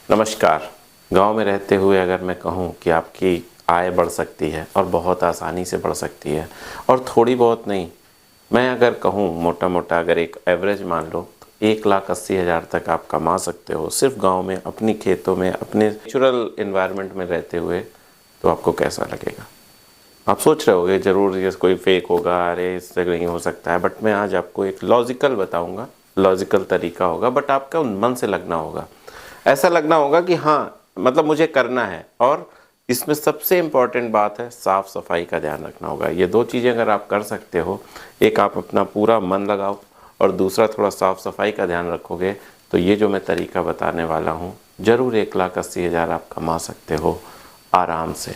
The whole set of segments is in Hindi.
नमस्कार। गांव में रहते हुए अगर मैं कहूं कि आपकी आय बढ़ सकती है और बहुत आसानी से बढ़ सकती है, और थोड़ी बहुत नहीं, मैं अगर कहूं मोटा मोटा अगर एक एवरेज मान लो तो 1,80,000 तक आप कमा सकते हो सिर्फ गांव में, अपनी खेतों में, अपने नेचुरल इन्वायरमेंट में रहते हुए। तो आपको कैसा लगेगा? आप सोच रहे होगे ज़रूर ये कोई फेक होगा, अरे इससे नहीं हो सकता है, बट मैं आज आपको एक लॉजिकल बताऊंगा। लॉजिकल तरीका होगा, बट आपका मन से लगना होगा। ऐसा लगना होगा कि हाँ, मतलब मुझे करना है। और इसमें सबसे इम्पॉर्टेंट बात है, साफ़ सफाई का ध्यान रखना होगा। ये दो चीज़ें अगर आप कर सकते हो, एक आप अपना पूरा मन लगाओ और दूसरा थोड़ा साफ़ सफाई का ध्यान रखोगे, तो ये जो मैं तरीका बताने वाला हूँ, ज़रूर 1,80,000 आप कमा सकते हो आराम से।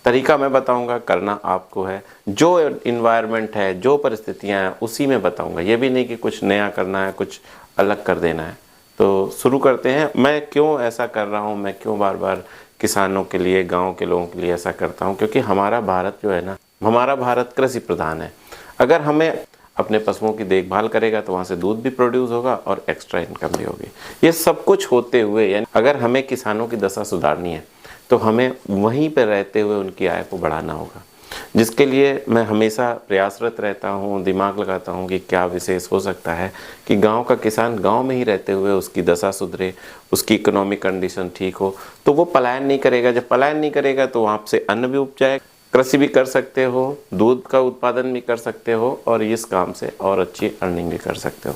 तरीका मैं बताऊंगा, करना आपको है। जो इन्वायरमेंट है, जो परिस्थितियां हैं, उसी में बताऊंगा। ये भी नहीं कि कुछ नया करना है, कुछ अलग कर देना है। तो शुरू करते हैं। मैं क्यों ऐसा कर रहा हूँ, मैं क्यों बार बार किसानों के लिए, गांव के लोगों के लिए ऐसा करता हूँ? क्योंकि हमारा भारत जो है ना, हमारा भारत कृषि प्रधान है। अगर हमें अपने पशुओं की देखभाल करेगा तो वहाँ से दूध भी प्रोड्यूस होगा और एक्स्ट्रा इनकम भी होगी। ये सब कुछ होते हुए, यानी अगर हमें किसानों की दशा सुधारनी है तो हमें वहीं पर रहते हुए उनकी आय को बढ़ाना होगा, जिसके लिए मैं हमेशा प्रयासरत रहता हूँ, दिमाग लगाता हूँ कि क्या विशेष हो सकता है कि गांव का किसान गांव में ही रहते हुए उसकी दशा सुधरे, उसकी इकोनॉमिक कंडीशन ठीक हो, तो वो पलायन नहीं करेगा। जब पलायन नहीं करेगा तो वहाँ से अन्न भी उपजाए, कृषि भी कर सकते हो, दूध का उत्पादन भी कर सकते हो, और इस काम से और अच्छी अर्निंग भी कर सकते हो।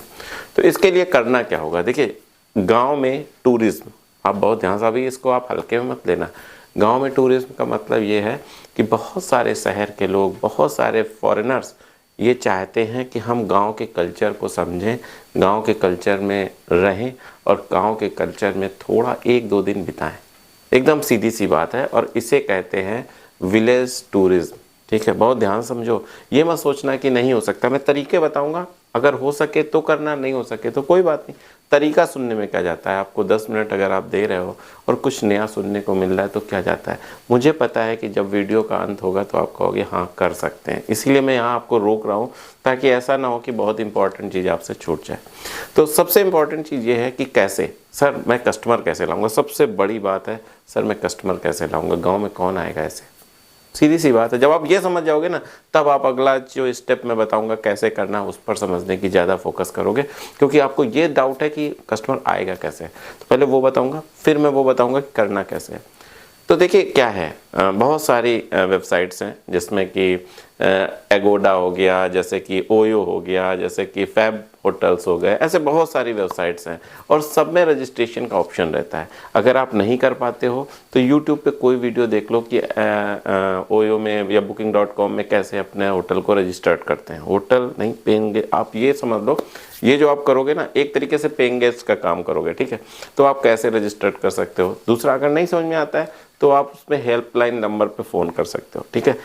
तो इसके लिए करना क्या होगा? देखिए, गांव में टूरिज्म, आप बहुत ध्यान से, अभी इसको आप हल्के में मत लेना। गांव में टूरिज्म का मतलब ये है कि बहुत सारे शहर के लोग, बहुत सारे फॉरेनर्स ये चाहते हैं कि हम गांव के कल्चर को समझें, गांव के कल्चर में रहें और गांव के कल्चर में थोड़ा 1-2 दिन बिताएं। एकदम सीधी सी बात है, और इसे कहते हैं विलेज टूरिज्म। ठीक है, बहुत ध्यान समझो। ये मत सोचना कि नहीं हो सकता। मैं तरीके बताऊंगा, अगर हो सके तो करना, नहीं हो सके तो कोई बात नहीं। तरीका सुनने में क्या जाता है? आपको 10 मिनट अगर आप दे रहे हो और कुछ नया सुनने को मिल रहा है तो क्या जाता है? मुझे पता है कि जब वीडियो का अंत होगा तो आप कहोगे हाँ कर सकते हैं, इसीलिए मैं यहाँ आपको रोक रहा हूँ, ताकि ऐसा ना हो कि बहुत इंपॉर्टेंट चीज़ आपसे छूट जाए। तो सबसे इम्पॉर्टेंट चीज़ ये है कि कैसे, सर मैं कस्टमर कैसे लाऊंगा? सबसे बड़ी बात है, सर मैं कस्टमर कैसे लाऊंगा? गाँव में कौन आएगा ऐसे? सीधी सी बात है। जब आप ये समझ जाओगे ना, तब आप अगला जो स्टेप मैं बताऊंगा कैसे करना, उस पर समझने की ज़्यादा फोकस करोगे। क्योंकि आपको ये डाउट है कि कस्टमर आएगा कैसे, तो पहले वो बताऊंगा, फिर मैं वो बताऊंगा कि करना कैसे है। तो देखिए क्या है, बहुत सारी वेबसाइट्स हैं, जिसमें कि एगोडा हो गया, जैसे कि ओयो हो गया, जैसे कि फैब होटल्स हो गए, ऐसे बहुत सारी वेबसाइट्स हैं, और सब में रजिस्ट्रेशन का ऑप्शन रहता है। अगर आप नहीं कर पाते हो तो यूट्यूब पे कोई वीडियो देख लो कि ओयो में या booking.com में कैसे अपने होटल को रजिस्टर्ड करते हैं। होटल नहीं, पेइंग, आप ये समझ लो, ये जो आप करोगे ना, एक तरीके से पेइंग गेस्ट का काम करोगे। ठीक है, तो आप कैसे रजिस्टर्ड कर सकते हो। दूसरा, अगर नहीं समझ में आता है तो आप उसमें हेल्पलाइन नंबर पे फ़ोन कर सकते हो। ठीक है,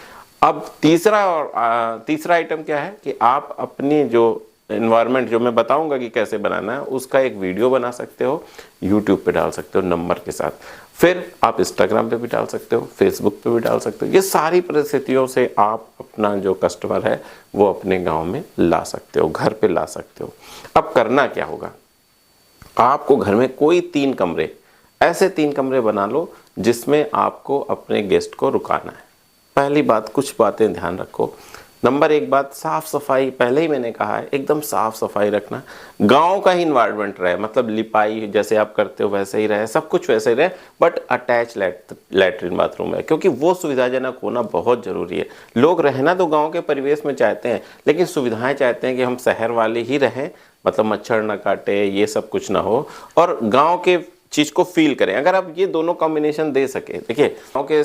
अब तीसरा आइटम क्या है कि आप अपनी जो इन्वायरमेंट, जो मैं बताऊंगा कि कैसे बनाना है, उसका एक वीडियो बना सकते हो, यूट्यूब पे डाल सकते हो नंबर के साथ। फिर आप इंस्टाग्राम पे भी डाल सकते हो, फेसबुक पे भी डाल सकते हो। ये सारी परिस्थितियों से आप अपना जो कस्टमर है वो अपने गांव में ला सकते हो, घर पे ला सकते हो। अब करना क्या होगा? आपको घर में कोई 3 कमरे, ऐसे 3 कमरे बना लो जिसमें आपको अपने गेस्ट को रुकाना है। पहली बात, कुछ बातें ध्यान रखो। नंबर 1 बात, साफ सफाई। पहले ही मैंने कहा है, एकदम साफ सफाई रखना। गांव का ही इन्वायरमेंट रहे, मतलब लिपाई जैसे आप करते हो वैसे ही रहे, सब कुछ वैसे ही रहे, बट अटैच लैट्रिन बाथरूम है, क्योंकि वो सुविधाजनक होना बहुत जरूरी है। लोग रहना तो गांव के परिवेश में चाहते हैं, लेकिन सुविधाएं चाहते हैं कि हम शहर वाले ही रहें, मतलब मच्छर ना काटे, ये सब कुछ ना हो, और गांव के चीज़ को फील करें। अगर आप ये दोनों कॉम्बिनेशन दे सके, देखिए गाँव के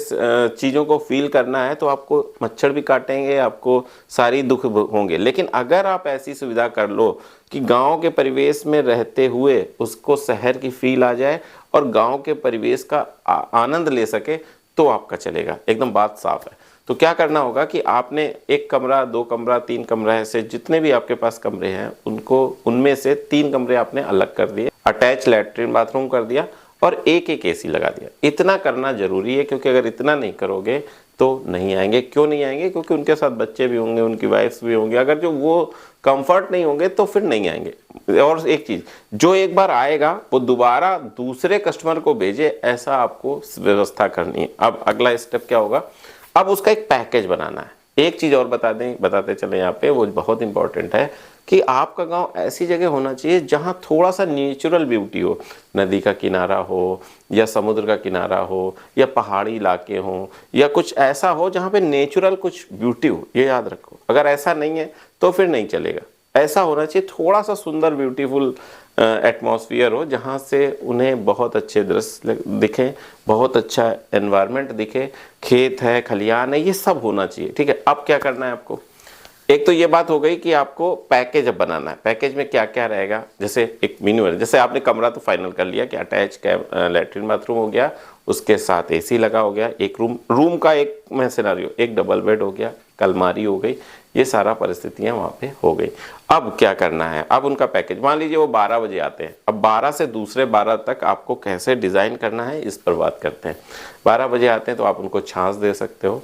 चीज़ों को फील करना है तो आपको मच्छर भी काटेंगे, आपको सारी दुख होंगे, लेकिन अगर आप ऐसी सुविधा कर लो कि गांव के परिवेश में रहते हुए उसको शहर की फील आ जाए और गांव के परिवेश का आनंद ले सके, तो आपका चलेगा। एकदम बात साफ है। तो क्या करना होगा कि आपने 1 कमरा, 2 कमरा, 3 कमरा, ऐसे जितने भी आपके पास कमरे हैं, उनको, उनमें से 3 कमरे आपने अलग कर दिए, अटैच लैट्रिन बाथरूम कर दिया, और एक एक एसी लगा दिया। इतना करना ज़रूरी है, क्योंकि अगर इतना नहीं करोगे तो नहीं आएंगे। क्यों नहीं आएंगे? क्योंकि उनके साथ बच्चे भी होंगे, उनकी वाइफ्स भी होंगे। अगर जो वो कंफर्ट नहीं होंगे तो फिर नहीं आएंगे। और एक चीज़, जो एक बार आएगा वो दोबारा दूसरे कस्टमर को भेजे, ऐसा आपको व्यवस्था करनी है। अब अगला स्टेप क्या होगा? अब उसका एक पैकेज बनाना है। एक चीज़ और बताते चले यहाँ पे, वो बहुत इंपॉर्टेंट है कि आपका गांव ऐसी जगह होना चाहिए जहां थोड़ा सा नेचुरल ब्यूटी हो। नदी का किनारा हो, या समुद्र का किनारा हो, या पहाड़ी इलाके हो, या कुछ ऐसा हो जहां पे नेचुरल कुछ ब्यूटी हो। ये याद रखो, अगर ऐसा नहीं है तो फिर नहीं चलेगा। ऐसा होना चाहिए थोड़ा सा सुंदर ब्यूटीफुल एटमॉस्फेयर हो, जहाँ से उन्हें बहुत अच्छे दृश्य दिखें, बहुत अच्छा एनवायरनमेंट दिखे, खेत है, खलियान है, ये सब होना चाहिए। ठीक है, अब क्या करना है आपको? एक तो ये बात हो गई कि आपको पैकेज अब बनाना है। पैकेज में क्या क्या रहेगा? जैसे एक मेन्यू है, जैसे आपने कमरा तो फाइनल कर लिया कि अटैच लैट्रिन बाथरूम हो गया, उसके साथ एसी लगा हो गया, एक रूम का एक मैं सिनेरियो, एक डबल बेड हो गया, अलमारी हो गई, ये सारा परिस्थितियां वहाँ पे हो गई। अब क्या करना है? अब उनका पैकेज, मान लीजिए वो 12 बजे आते हैं, अब 12 से दूसरे 12 तक आपको कैसे डिज़ाइन करना है इस पर बात करते हैं। 12 बजे आते हैं तो आप उनको छाछ दे सकते हो,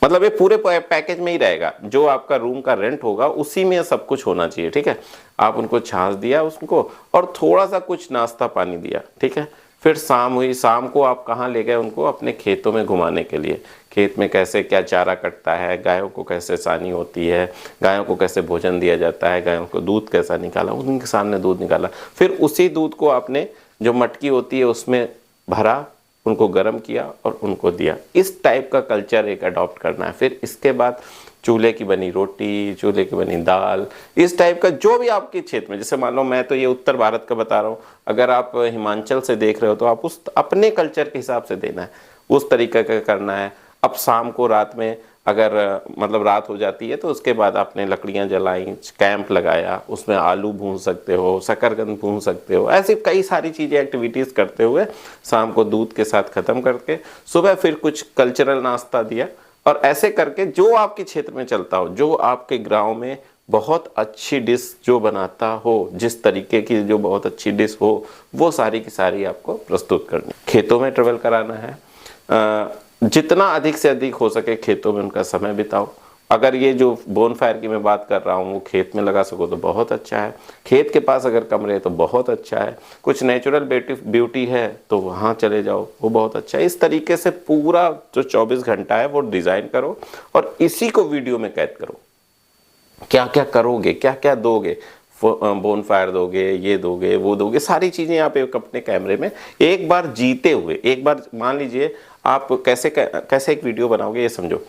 मतलब ये पूरे पैकेज में ही रहेगा। जो आपका रूम का रेंट होगा उसी में सब कुछ होना चाहिए। ठीक है, आप उनको छाछ दिया उसको, और थोड़ा सा कुछ नाश्ता पानी दिया। ठीक है, फिर शाम हुई, शाम को आप कहाँ ले गए उनको? अपने खेतों में घुमाने के लिए। खेत में कैसे क्या चारा कटता है, गायों को कैसे सानी होती है, गायों को कैसे भोजन दिया जाता है, गायों को दूध कैसा निकाला, उनके सामने दूध निकाला। फिर उसी दूध को आपने जो मटकी होती है उसमें भरा, उनको गर्म किया और उनको दिया। इस टाइप का कल्चर एक अडॉप्ट करना है। फिर इसके बाद चूल्हे की बनी रोटी, चूल्हे की बनी दाल, इस टाइप का जो भी आपके क्षेत्र में, जैसे मान लो मैं तो ये उत्तर भारत का बता रहा हूँ, अगर आप हिमाचल से देख रहे हो तो आप उस अपने कल्चर के हिसाब से देना है, उस तरीके का करना है। अब शाम को रात में अगर मतलब रात हो जाती है तो उसके बाद आपने लकड़ियां जलाई, कैंप लगाया, उसमें आलू भून सकते हो, शकरकंद भून सकते हो, ऐसी कई सारी चीज़ें एक्टिविटीज़ करते हुए शाम को दूध के साथ ख़त्म करके सुबह फिर कुछ कल्चरल नाश्ता दिया। और ऐसे करके जो आपके क्षेत्र में चलता हो, जो आपके गांव में बहुत अच्छी डिश जो बनाता हो, जिस तरीके की जो बहुत अच्छी डिश हो, वो सारी की सारी आपको प्रस्तुत करनी। खेतों में ट्रेवल कराना है, जितना अधिक से अधिक हो सके खेतों में उनका समय बिताओ। अगर ये जो बोनफायर की मैं बात कर रहा हूँ वो खेत में लगा सको तो बहुत अच्छा है। खेत के पास अगर कमरे है तो बहुत अच्छा है। कुछ नेचुरल ब्यूटी है तो वहाँ चले जाओ, वो बहुत अच्छा है। इस तरीके से पूरा जो 24 घंटा है वो डिज़ाइन करो और इसी को वीडियो में कैद करो। क्या क्या करोगे, क्या क्या दोगे, बोनफायर दोगे, ये दोगे, वो दोगे, सारी चीज़ें आप एक अपने कैमरे में एक बार जीते हुए, एक बार मान लीजिए आप कैसे एक वीडियो बनाओगे ये समझो।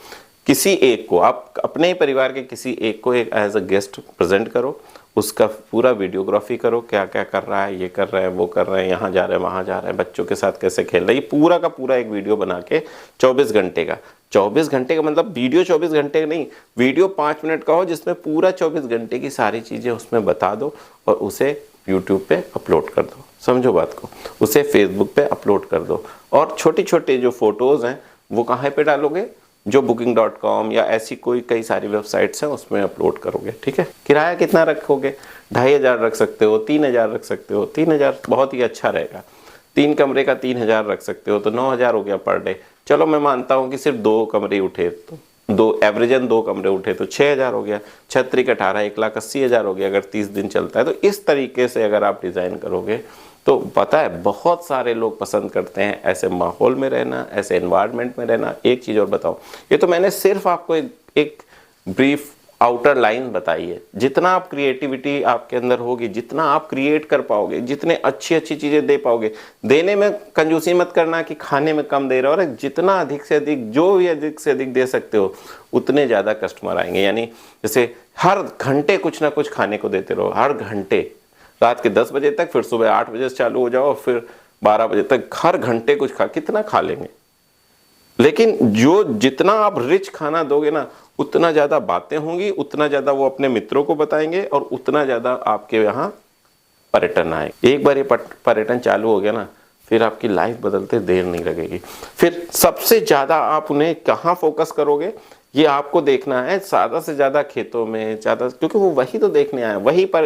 किसी एक को आप अपने ही परिवार के किसी एक को एक एज अ गेस्ट प्रेजेंट करो, उसका पूरा वीडियोग्राफी करो, क्या क्या कर रहा है, ये कर रहा है, वो कर रहे हैं, यहाँ जा रहे हैं, वहाँ जा रहे हैं, बच्चों के साथ कैसे खेल रहे हैं, ये पूरा का पूरा एक वीडियो बना के 24 घंटे का, 24 घंटे का मतलब वीडियो 24 घंटे नहीं, वीडियो 5 मिनट का हो जिसमें पूरा 24 घंटे की सारी चीज़ें उसमें बता दो और उसे यूट्यूब पे अपलोड कर दो। समझो बात को, उसे फेसबुक पे अपलोड कर दो। और छोटे छोटे जो फोटोज़ हैं वो कहाँ पे डालोगे? जो booking.com या ऐसी कोई कई सारी वेबसाइट्स हैं उसमें अपलोड करोगे। ठीक है, किराया कितना रखोगे? 2500 रख सकते हो, 3000 रख सकते हो। 3000 बहुत ही अच्छा रहेगा। 3 कमरे का 3000 रख सकते हो तो 9000 हो गया पर डे। चलो मैं मानता हूँ कि सिर्फ 2 कमरे उठे तो एवरेजन 2 कमरे उठे तो 6000 हो गया। 36 18 1,80,000 हो गया अगर 30 दिन चलता है। तो इस तरीके से अगर आप डिज़ाइन करोगे तो पता है बहुत सारे लोग पसंद करते हैं ऐसे माहौल में रहना, ऐसे एनवायरनमेंट में रहना। एक चीज़ और बताओ, ये तो मैंने सिर्फ आपको एक ब्रीफ आउटर लाइन बताई है। जितना आप क्रिएटिविटी आपके अंदर होगी, जितना आप क्रिएट कर पाओगे, जितने अच्छी अच्छी चीज़ें दे पाओगे, देने में कंजूसी मत करना कि खाने में कम दे रहे हो, और जितना अधिक से अधिक, जो भी अधिक से अधिक दे सकते हो उतने ज़्यादा कस्टमर आएंगे। यानी जैसे हर घंटे कुछ ना कुछ खाने को देते रहो, हर घंटे, रात के 10 बजे तक, फिर सुबह 8 बजे से चालू हो जाओ, फिर 12 बजे तक, हर घंटे कुछ कितना खा लेंगे। लेकिन जो जितना आप रिच खाना दोगे ना, उतना ज़्यादा बातें होंगी, उतना ज़्यादा वो अपने मित्रों को बताएंगे और उतना ज़्यादा आपके यहाँ पर्यटन आए। एक बार ये पर्यटन चालू हो गया ना, फिर आपकी लाइफ बदलते देर नहीं लगेगी। फिर सबसे ज़्यादा आप उन्हें कहाँ फोकस करोगे? ये आपको देखना है ज़्यादा से ज़्यादा खेतों में, ज़्यादा, क्योंकि वो वही तो देखने आए, वहीं पर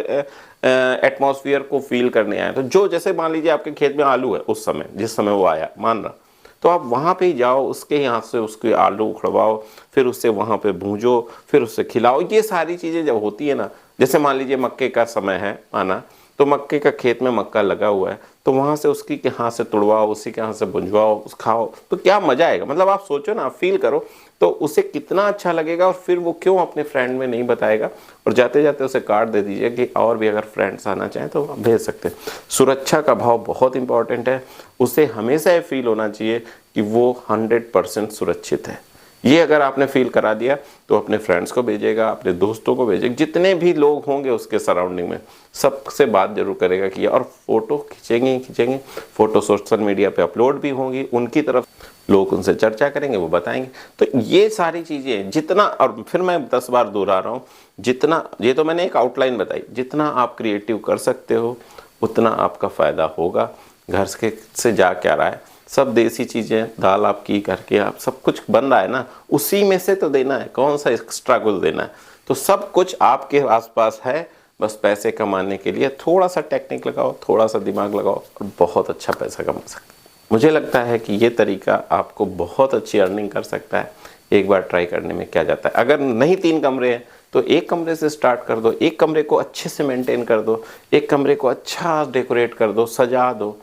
एटमॉस्फेयर को फील करने आए। तो जो जैसे मान लीजिए आपके खेत में आलू है उस समय, जिस समय वो आया मान रहा, तो आप वहाँ पे ही जाओ, उसके यहाँ से उसके आलू उखड़वाओ, फिर उससे वहाँ पे भूंजो, फिर उससे खिलाओ। ये सारी चीज़ें जब होती है ना, जैसे मान लीजिए मक्के का समय है माना, तो मक्के का खेत में मक्का लगा हुआ है, तो वहाँ से उसकी के हाथ से तुड़वाओ, उसी के हाथ से भुंजवाओ, उस खाओ, तो क्या मज़ा आएगा। मतलब आप सोचो ना, फील करो तो उसे कितना अच्छा लगेगा। और फिर वो क्यों अपने फ्रेंड में नहीं बताएगा, और जाते जाते उसे कार्ड दे दीजिए कि और भी अगर फ्रेंड्स आना चाहें तो आप भेज सकते हैं। सुरक्षा का भाव बहुत इंपॉर्टेंट है। उसे हमेशा ये फील होना चाहिए कि वो 100% सुरक्षित है। ये अगर आपने फील करा दिया तो अपने फ्रेंड्स को भेजेगा, अपने दोस्तों को भेजेगा, जितने भी लोग होंगे उसके सराउंडिंग में सबसे बात जरूर करेगा कि, और फोटो खींचेंगे, फोटो सोशल मीडिया पे अपलोड भी होंगी, उनकी तरफ लोग उनसे चर्चा करेंगे, वो बताएंगे। तो ये सारी चीज़ें जितना, और फिर मैं 10 बार दोहरा रहा हूँ, जितना, ये तो मैंने एक आउटलाइन बताई, जितना आप क्रिएटिव कर सकते हो उतना आपका फ़ायदा होगा। घर से जा क्या रहा है, सब देसी चीज़ें, दाल आपकी करके आप सब कुछ बन रहा है ना, उसी में से तो देना है, कौन सा एक्स्ट्रा कुछ देना है। तो सब कुछ आपके आसपास है, बस पैसे कमाने के लिए थोड़ा सा टेक्निक लगाओ, थोड़ा सा दिमाग लगाओ और बहुत अच्छा पैसा कमा सकते। मुझे लगता है कि ये तरीका आपको बहुत अच्छी अर्निंग कर सकता है। एक बार ट्राई करने में क्या जाता है। अगर नहीं 3 कमरे हैं तो एक कमरे से स्टार्ट कर दो, एक कमरे को अच्छे से मेंटेन कर दो, एक कमरे को अच्छा डेकोरेट कर दो, सजा दो।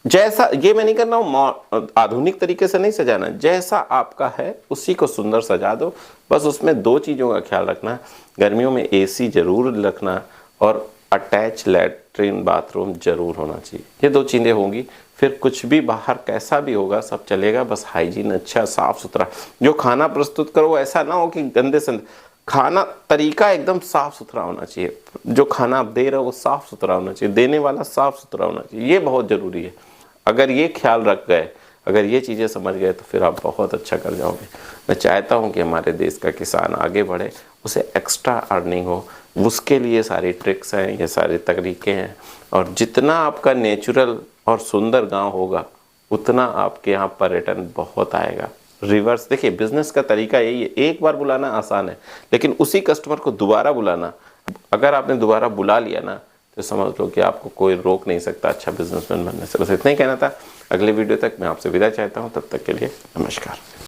जैसा, ये मैं नहीं कर रहा हूँ आधुनिक तरीके से नहीं सजाना, जैसा आपका है उसी को सुंदर सजा दो। बस उसमें 2 चीज़ों का ख्याल रखना, गर्मियों में एसी जरूर रखना, और अटैच लैट्रिन बाथरूम जरूर होना चाहिए। ये 2 चीज़ें होंगी, फिर कुछ भी बाहर कैसा भी होगा सब चलेगा। बस हाइजीन अच्छा, साफ सुथरा, जो खाना प्रस्तुत करो ऐसा ना हो कि गंदे से खाना, तरीका एकदम साफ सुथरा होना चाहिए। जो खाना आप दे रहे हो वो साफ सुथरा होना चाहिए, देने वाला साफ सुथरा होना चाहिए, ये बहुत ज़रूरी है। अगर ये ख्याल रख गए, अगर ये चीज़ें समझ गए तो फिर आप बहुत अच्छा कर जाओगे। मैं चाहता हूँ कि हमारे देश का किसान आगे बढ़े, उसे एक्स्ट्रा अर्निंग हो, उसके लिए सारी ट्रिक्स हैं, ये सारे तरीके हैं। और जितना आपका नेचुरल और सुंदर गांव होगा उतना आपके यहाँ पर्यटन बहुत आएगा। रिवर्स देखिए, बिजनेस का तरीका यही है, एक बार बुलाना आसान है, लेकिन उसी कस्टमर को दोबारा बुलाना, अगर आपने दोबारा बुला लिया ना तो समझ लो कि आपको कोई रोक नहीं सकता अच्छा बिजनेसमैन बनने से। बस इतना ही कहना था। अगले वीडियो तक मैं आपसे विदा चाहता हूँ, तब तक के लिए नमस्कार।